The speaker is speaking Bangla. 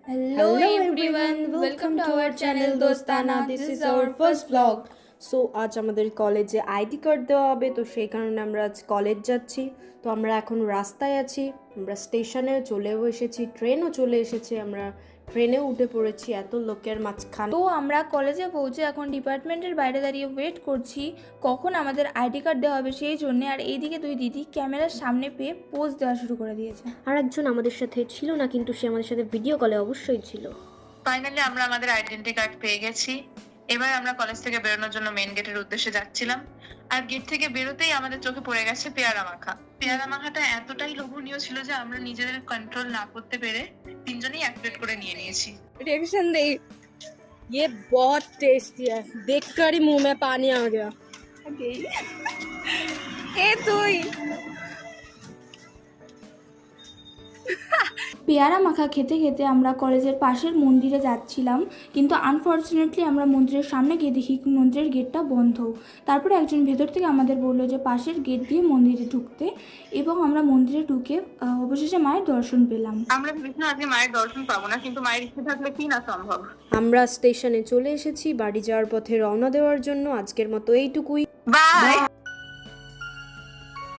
Hello everyone, welcome to our channel Dostana. This is our first vlog. So আজ আমাদের কলেজে আইডি কার্ড দেওয়া হবে, তো সেই কারণে আমরা আজ কলেজ যাচ্ছি। তো আমরা এখন রাস্তায় আছি, আমরা স্টেশনে চলেও এসেছি, ট্রেনও চলে এসেছে, আমরা ট্রেনেও উঠে পড়েছি এত লোকের মাঝখানে। তো আমরা কলেজে পৌঁছে এখন ডিপার্টমেন্টের বাইরে দাঁড়িয়ে ওয়েট করছি কখন আমাদের আইডি কার্ড দেওয়া হবে সেই জন্য। আর এইদিকে দুই দিদি ক্যামেরার সামনে পেয়ে পোজ দেওয়া শুরু করে দিয়েছে। আর একজন আমাদের সাথে ছিল না, কিন্তু সে আমাদের সাথে ভিডিও কলে অবশ্যই ছিল। ফাইনালি আমরা আমাদের আইডেন্টি কার্ড পেয়ে গেছি। এবার আমরা কলেজ থেকে বেরোনোর জন্য মেইন গেটের উদ্দেশ্যে যাচ্ছিলাম। আর গেট থেকে বেরোতেই আমাদের চোখে পড়ে গেছে পেয়ারা মাখা। পেয়ারা মাখাটা এতটাই লোভনীয় ছিল যে আমরা নিজেদের কন্ট্রোল না করতে পেরে তিনজনেই এক প্লেট করে নিয়ে নিয়েছি। रिएक्शन दे, ये बहुत टेस्टी है, देखकर ही मुंह में पानी आ गया। এ তুই পেয়ারা মাখা খেতে খেতে আমরা কলেজের পাশের মন্দিরে যাচ্ছিলাম, কিন্তু আনফর্চুনেটলি আমরা মন্দিরের সামনে গিয়ে দেখি মন্দিরের গেটটা বন্ধ। তারপরে একজন ভেতর থেকে আমাদের বললো যে পাশের গেট দিয়ে মন্দিরে ঢুকতে, এবং আমরা মন্দিরে ঢুকে অবশেষে মায়ের দর্শন পেলাম। আমরা ভেবেছিলাম আজকে মায়ের দর্শন পাবো না, কিন্তু মায়ের ইচ্ছে থাকলে কি না সম্ভব। আমরা স্টেশনে চলে এসেছি, বাড়ি যাওয়ার পথে রওনা দেওয়ার জন্য। আজকের মতো এইটুকুই, বাই।